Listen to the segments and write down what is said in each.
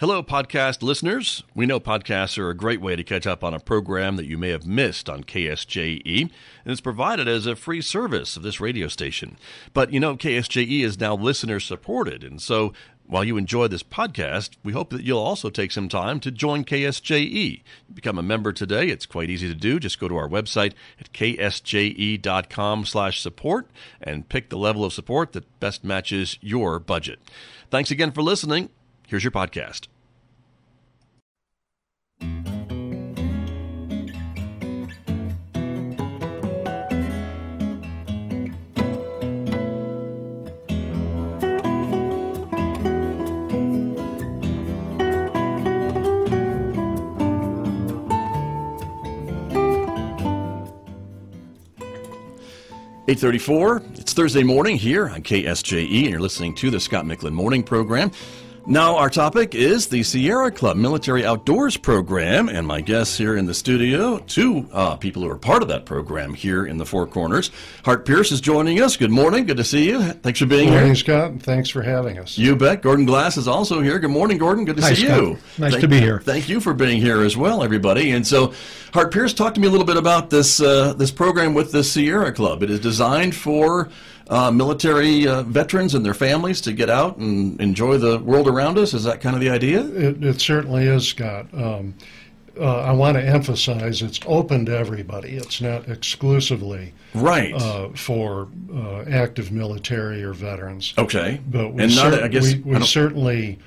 Hello, podcast listeners. We know podcasts are a great way to catch up on a program that you may have missed on KSJE, and it's provided as a free service of this radio station. But, you know, KSJE is now listener-supported, and so while you enjoy this podcast, we hope that you'll also take some time to join KSJE. Become a member today. It's quite easy to do. Just go to our website at ksje.com/support and pick the level of support that best matches your budget. Thanks again for listening. Here's your podcast. .34. It's Thursday morning here on KSJE, and you're listening to the Scott Michlin Morning Program. Now, our topic is the Sierra Club Military Outdoors Program, and my guests here in the studio, two people who are part of that program here in the Four Corners. Hart Pierce is joining us. Good morning. Good to see you. Thanks for being here. Good morning, Scott, and thanks for having us. You bet. Gordon Glass is also here. Good morning, Gordon. Good to see Scott. you. Nice to be here. Thank you for being here as well, everybody. And so, Hart Pierce, talk to me a little bit about this this program with the Sierra Club. It is designed for military veterans and their families to get out and enjoy the world around us. Is that kind of the idea? It certainly is, Scott. I want to emphasize it's open to everybody. It's not exclusively for active military or veterans. Okay. But we certainly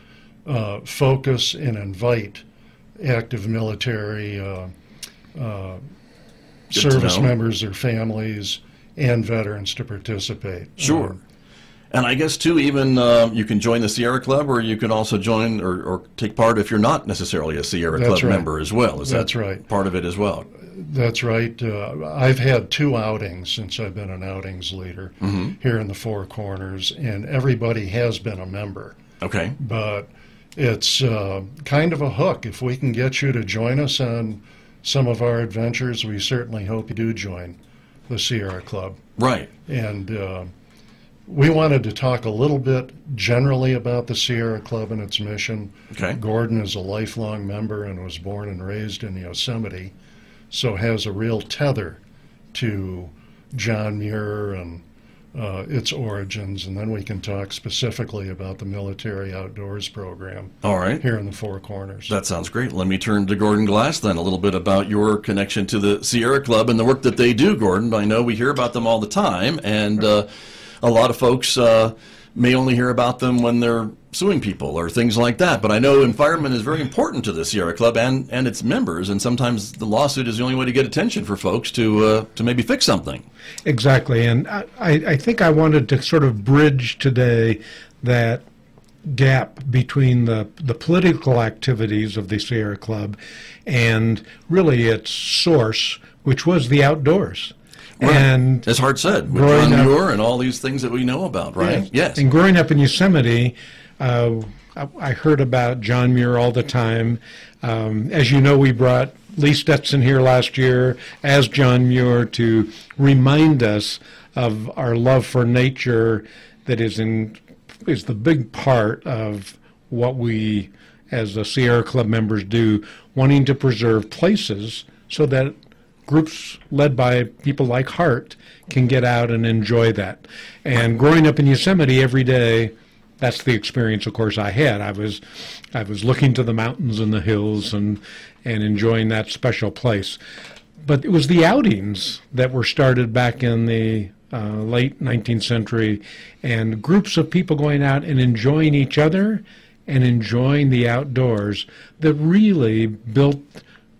focus and invite active military service members, their families, and veterans to participate. Sure. And I guess, too, even you can join the Sierra Club, or you can also join or take part if you're not necessarily a Sierra Club member as well. Is that part of it as well? That's right. I've had 2 outings since I've been an outings leader here in the Four Corners, and everybody has been a member. Okay. But it's kind of a hook. If we can get you to join us on some of our adventures, we certainly hope you do join the Sierra Club. Right. And we wanted to talk a little bit generally about the Sierra Club and its mission. Okay. Gordon is a lifelong member and was born and raised in Yosemite, so has a real tether to John Muir and its origins, and then we can talk specifically about the Military Outdoors Program. All right. Here in the Four Corners. That sounds great. Let me turn to Gordon Glass then, a little bit about your connection to the Sierra Club and the work that they do, Gordon. I know we hear about them all the time, and a lot of folks may only hear about them when they're suing people or things like that. But I know environment is very important to the Sierra Club and its members, and sometimes the lawsuit is the only way to get attention for folks to maybe fix something. Exactly, and I think I wanted to sort of bridge today that gap between the political activities of the Sierra Club and really its source, which was the outdoors. Right. And as Hart said, with John Muir and all these things that we know about, right? Yes. And growing up in Yosemite, I heard about John Muir all the time. As you know, we brought Lee Stetson here last year as John Muir to remind us of our love for nature that is the big part of what we as the Sierra Club members do, wanting to preserve places so that groups led by people like Hart can get out and enjoy that. And growing up in Yosemite every day, that's the experience, of course, I had. I was looking to the mountains and the hills and enjoying that special place. But it was the outings that were started back in the late 19th century, and groups of people going out and enjoying each other and enjoying the outdoors that really built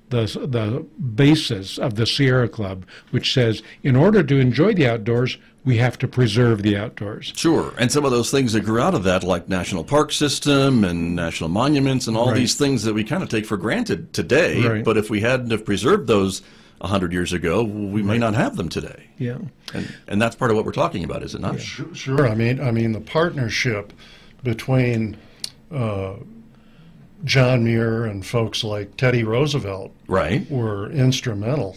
the basis of the Sierra Club, which says in order to enjoy the outdoors, we have to preserve the outdoors. Sure, and some of those things that grew out of that, like national park system and national monuments and all these things that we kind of take for granted today, but if we hadn't have preserved those 100 years ago, we may not have them today. Yeah. And that's part of what we're talking about, is it not? Yeah. Sure. I mean the partnership between John Muir and folks like Teddy Roosevelt were instrumental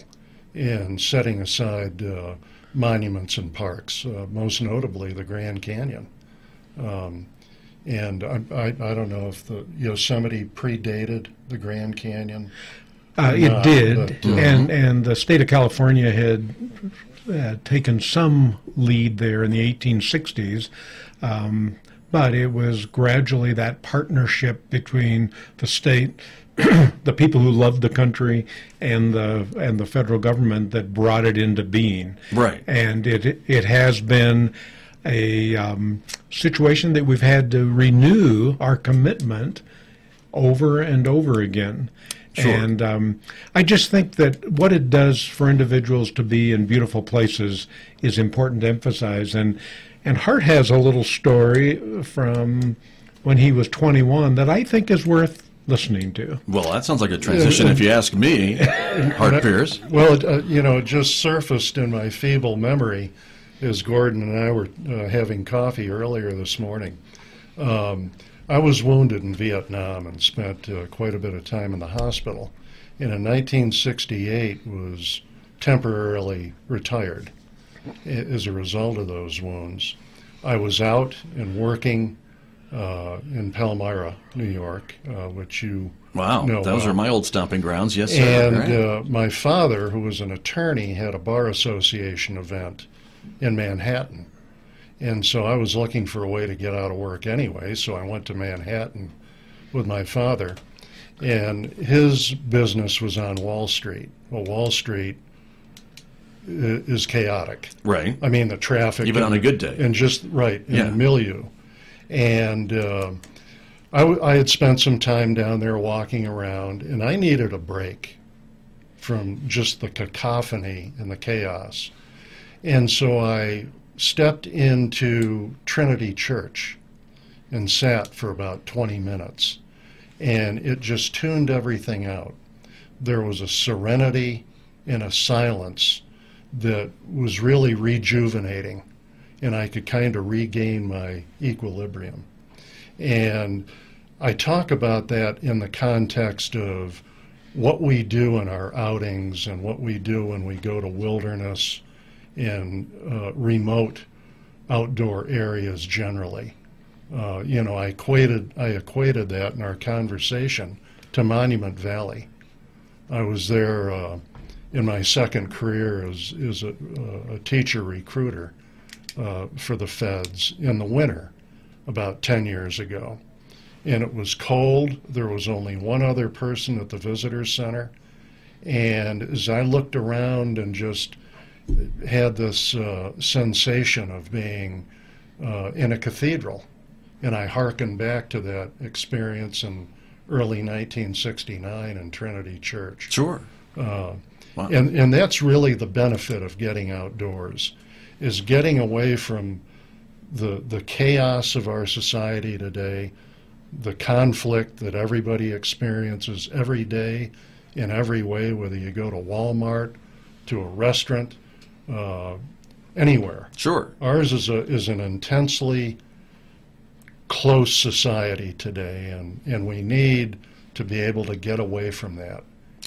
in setting aside monuments and parks, most notably the Grand Canyon. And I don't know if the Yosemite predated the Grand Canyon. It did, but, and the state of California had taken some lead there in the 1860s, but it was gradually that partnership between the state, the people who loved the country, and the federal government that brought it into being. Right. And it has been a situation that we've had to renew our commitment over and over again. Sure. And I just think that what it does for individuals to be in beautiful places is important to emphasize. And Hart has a little story from when he was 21 that I think is worth listening to. Well, that sounds like a transition if you ask me, Hart Pierce. Well, it just surfaced in my feeble memory as Gordon and I were having coffee earlier this morning. I was wounded in Vietnam and spent quite a bit of time in the hospital. And in 1968 was temporarily retired as a result of those wounds. I was out and working in Palmyra, New York, which you know. Those are my old stomping grounds, yes, sir. And my father, who was an attorney, had a bar association event in Manhattan. And so I was looking for a way to get out of work anyway, so I went to Manhattan with my father. And his business was on Wall Street. Well, Wall Street is chaotic. Right. I mean, the traffic. Even on a good day. And just, right, in the milieu. And I had spent some time down there walking around, and I needed a break from just the cacophony and the chaos. And so I stepped into Trinity Church and sat for about 20 minutes, and it just tuned everything out. There was a serenity and a silence that was really rejuvenating, and I could kind of regain my equilibrium. And I talk about that in the context of what we do in our outings and what we do when we go to wilderness in remote outdoor areas generally. I equated that in our conversation to Monument Valley. I was there in my second career as a teacher recruiter for the feds in the winter about 10 years ago. And it was cold. There was only one other person at the visitor center. And as I looked around and just had this sensation of being in a cathedral, and I hearkened back to that experience in early 1969 in Trinity Church. Sure. Wow. And that's really the benefit of getting outdoors, is getting away from the chaos of our society today, the conflict that everybody experiences every day in every way, whether you go to Walmart, to a restaurant, anywhere. Sure. Ours is an intensely close society today, and we need to be able to get away from that.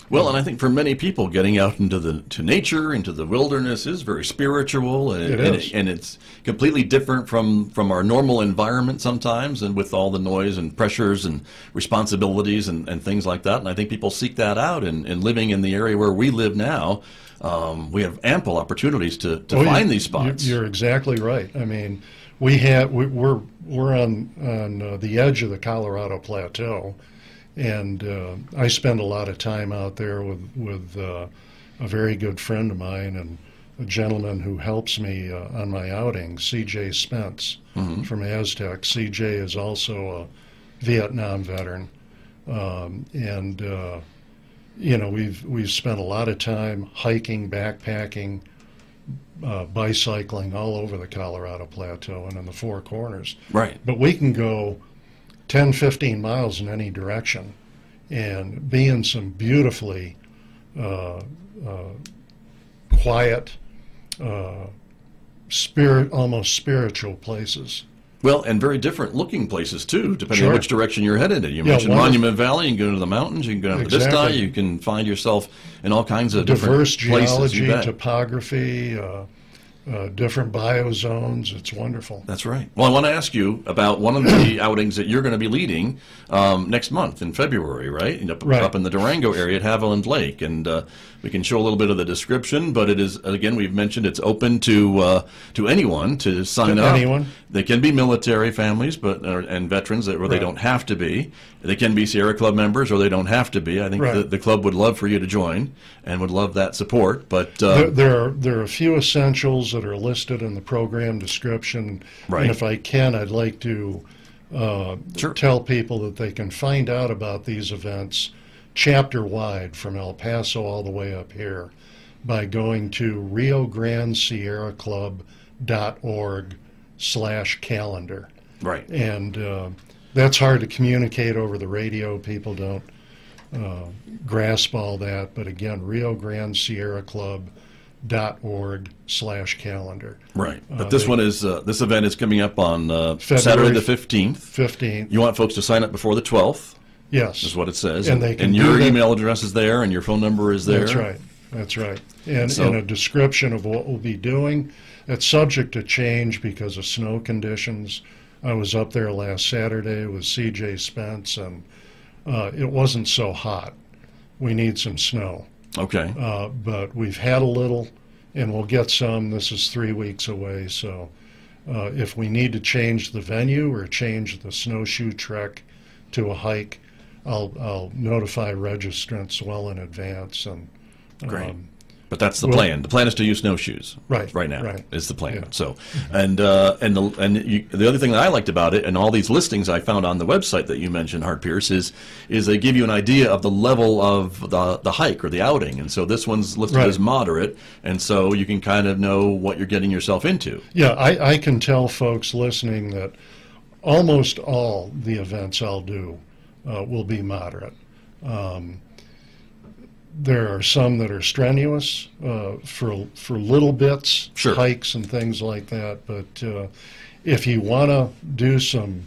Well, and I think for many people, getting out to nature, into the wilderness, is very spiritual, and it's completely different from our normal environment sometimes, and with all the noise and pressures and responsibilities and things like that. And I think people seek that out, and living in the area where we live now, we have ample opportunities to find these spots. You're exactly right. I mean, we're on the edge of the Colorado Plateau. And I spend a lot of time out there with a very good friend of mine and a gentleman who helps me on my outings, C.J. Spence from Aztec. C.J. is also a Vietnam veteran, we've spent a lot of time hiking, backpacking, bicycling all over the Colorado Plateau and in the Four Corners. Right. But we can go 10, 15 miles in any direction and be in some beautifully quiet, almost spiritual places. Well, and very different looking places too, depending Sure. on which direction you're headed in. You mentioned Monument Valley. You can go to the mountains. You can go to the Vista. You can find yourself in all kinds of diverse different places. Geology, topography, different biozones. It's wonderful. That's right. Well, I want to ask you about one of the outings that you're going to be leading next month in February, right? Up in the Durango area at Haviland Lake. And we can show a little bit of the description, but it is, again, we've mentioned it's open to anyone to sign up. Anyone. They can be military families and veterans, or they don't have to be. They can be Sierra Club members, or they don't have to be. I think the club would love for you to join and would love that support. But there are a few essentials that are listed in the program description. Right. And if I can, I'd like to tell people that they can find out about these events chapter-wide from El Paso all the way up here by going to riograndesierraclub.org/calendar. Right. And that's hard to communicate over the radio. People don't grasp all that. But again, riograndesierraclub.org/calendar. Right. But this one is this event is coming up on Saturday the 15th. 15th. You want folks to sign up before the 12th. Yes. Is what it says. And they can and your email address is there, and your phone number is there. That's right. That's right. And a description of what we'll be doing. It's subject to change because of snow conditions. I was up there last Saturday with C.J. Spence, and it wasn't so hot. We need some snow. Okay. But we've had a little, and we'll get some. This is 3 weeks away, so if we need to change the venue or change the snowshoe trek to a hike, I'll notify registrants well in advance. And great. But that's the plan. The plan is to use snowshoes. Right now. Right. Is the plan. Yeah. So, the other thing that I liked about it, and all these listings I found on the website that you mentioned, Hart Pierce, is they give you an idea of the level of the hike or the outing. And so this one's listed as moderate, and so you can kind of know what you're getting yourself into. Yeah, I can tell folks listening that almost all the events I'll do will be moderate. There are some that are strenuous for little bits, hikes and things like that. But if you want to do some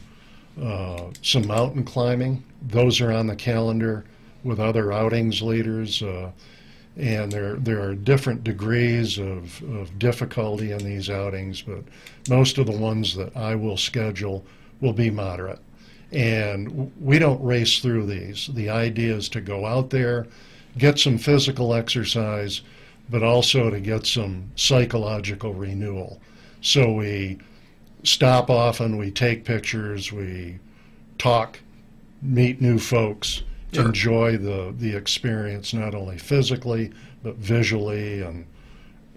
mountain climbing, those are on the calendar with other outings leaders. And there are different degrees of difficulty in these outings, but most of the ones that I will schedule will be moderate. And we don't race through these. The idea is to go out there, get some physical exercise, but also to get some psychological renewal. So we stop often, we take pictures, we talk, meet new folks, enjoy the experience not only physically, but visually and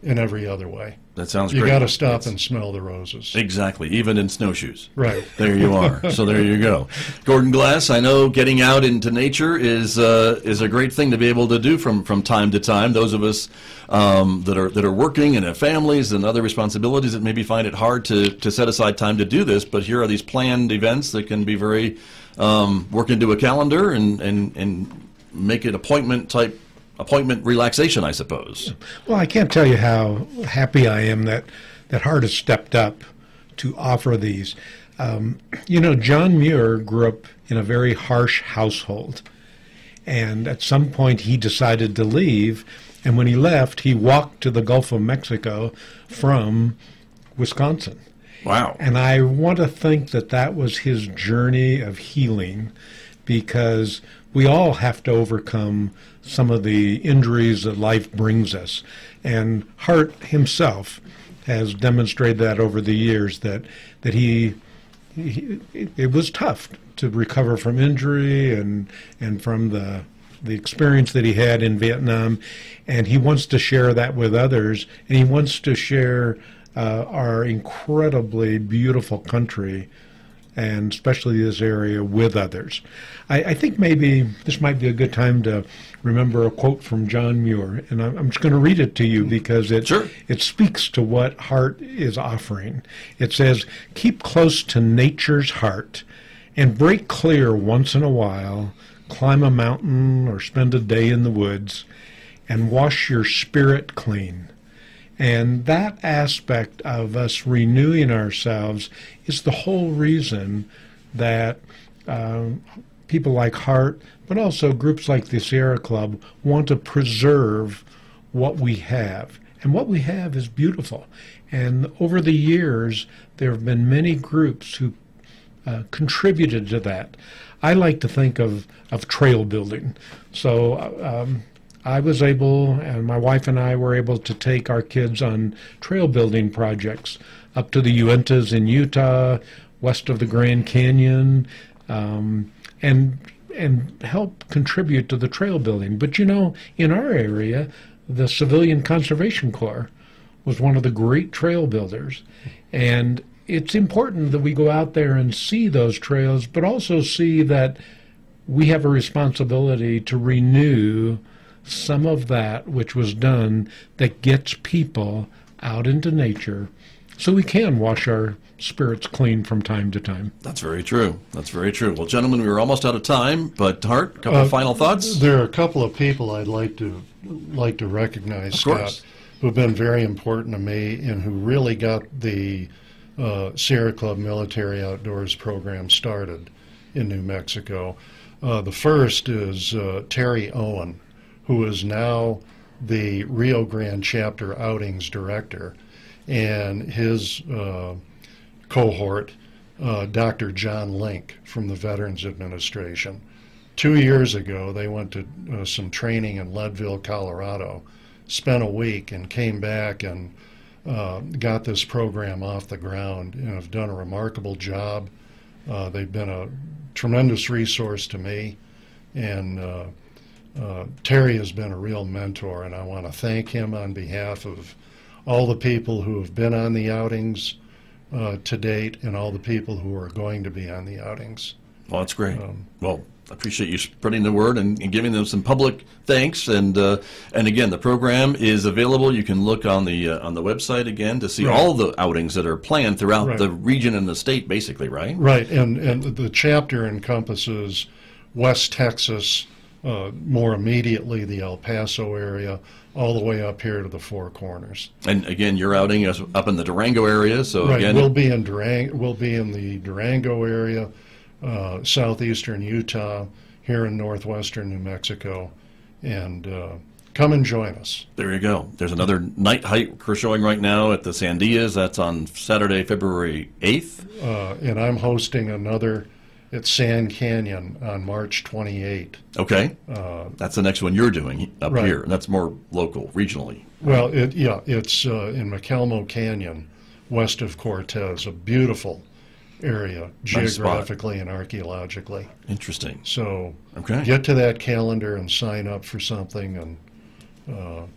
in every other way. That sounds great. You got to stop and smell the roses. Exactly, even in snowshoes. Right. There you are. So there you go. Gordon Glass, I know getting out into nature is a great thing to be able to do from time to time. Those of us that are working and have families and other responsibilities that maybe find it hard to set aside time to do this, but here are these planned events that can be very work into a calendar and make it appointment relaxation, I suppose. Well, I can't tell you how happy I am that Hart has stepped up to offer these. John Muir grew up in a very harsh household, and at some point he decided to leave, and when he left, he walked to the Gulf of Mexico from Wisconsin. Wow. And I want to think that was his journey of healing, because we all have to overcome some of the injuries that life brings us. And Hart himself has demonstrated that over the years, that it was tough to recover from injury and from the experience that he had in Vietnam. And he wants to share that with others, and he wants to share our incredibly beautiful country, and especially this area, with others. I think maybe this might be a good time to remember a quote from John Muir, and I'm just going to read it to you because it speaks to what Hart is offering. It says, "Keep close to nature's heart and break clear once in a while, climb a mountain or spend a day in the woods, and wash your spirit clean." And that aspect of us renewing ourselves is the whole reason that people like Hart, but also groups like the Sierra Club, want to preserve what we have. And what we have is beautiful. And over the years, there have been many groups who contributed to that. I like to think of trail building. So I was able, and my wife and I were able to take our kids on trail building projects up to the Uintas in Utah, west of the Grand Canyon, and help contribute to the trail building. But in our area, the Civilian Conservation Corps was one of the great trail builders. And it's important that we go out there and see those trails, but also see that we have a responsibility to renew some of that which was done that gets people out into nature so we can wash our spirits clean from time to time. That's very true. That's very true. Well, gentlemen, we were almost out of time, but Hart, a couple of final thoughts? There are a couple of people I'd like to recognize, Scott, who've been very important to me and who really got the Sierra Club Military Outdoors program started in New Mexico. The first is Terry Owen, who is now the Rio Grande Chapter Outings Director, and his cohort, Dr. John Link from the Veterans Administration. 2 years ago, they went to some training in Leadville, Colorado, spent a week, and came back and got this program off the ground and have done a remarkable job. They've been a tremendous resource to me, and Terry has been a real mentor, and I want to thank him on behalf of all the people who have been on the outings to date and all the people who are going to be on the outings. Well, that's great. Well, I appreciate you spreading the word and giving them some public thanks. And again, the program is available. You can look on the website again to see all the outings that are planned throughout the region and the state, basically, right? Right, and the chapter encompasses West Texas, more immediately the El Paso area, all the way up here to the Four Corners. And again, your outing is up in the Durango area, so again, we'll be in the Durango area, southeastern Utah, here in northwestern New Mexico, and come and join us. There you go. There's another night hike we're showing right now at the Sandias. That's on Saturday, February 8th. And I'm hosting another at Sand Canyon on March 28th. Okay. That's the next one you're doing up here, and that's more local, regionally. Well, it's in McElmo Canyon, west of Cortez, a beautiful area, geographically and archaeologically. Interesting. So get to that calendar and sign up for something, and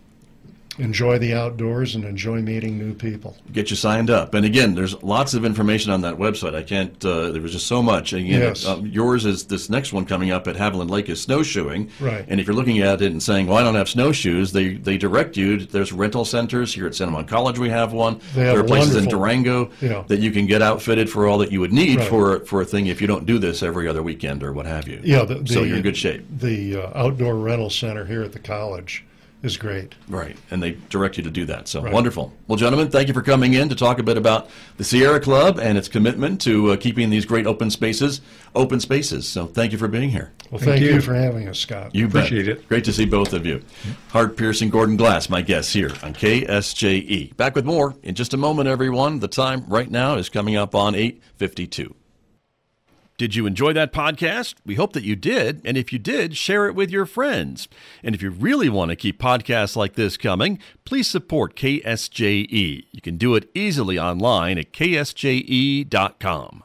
enjoy the outdoors and enjoy meeting new people. Get you signed up. And again, there's lots of information on that website. I can't, there was just so much. Again, yours is this next one coming up at Haviland Lake is snowshoeing. Right. And if you're looking at it and saying, well, I don't have snowshoes, they direct you. There's rental centers. Here at Santa Monica College we have one. There are places in Durango that you can get outfitted for all that you would need for a thing if you don't do this every other weekend or what have you. Yeah. So you're in good shape. The outdoor rental center here at the college is great. Right, and they direct you to do that. So wonderful. Well, gentlemen, thank you for coming in to talk a bit about the Sierra Club and its commitment to keeping these great open spaces. So thank you for being here. Well, thank you for having us, Scott. You appreciate it. Great to see both of you. Hart, Pierce, and Gordon Glass, my guests here on KSJE. Back with more in just a moment, everyone. The time right now is coming up on 8:52. Did you enjoy that podcast? We hope that you did. And if you did, share it with your friends. And if you really want to keep podcasts like this coming, please support KSJE. You can do it easily online at ksje.com.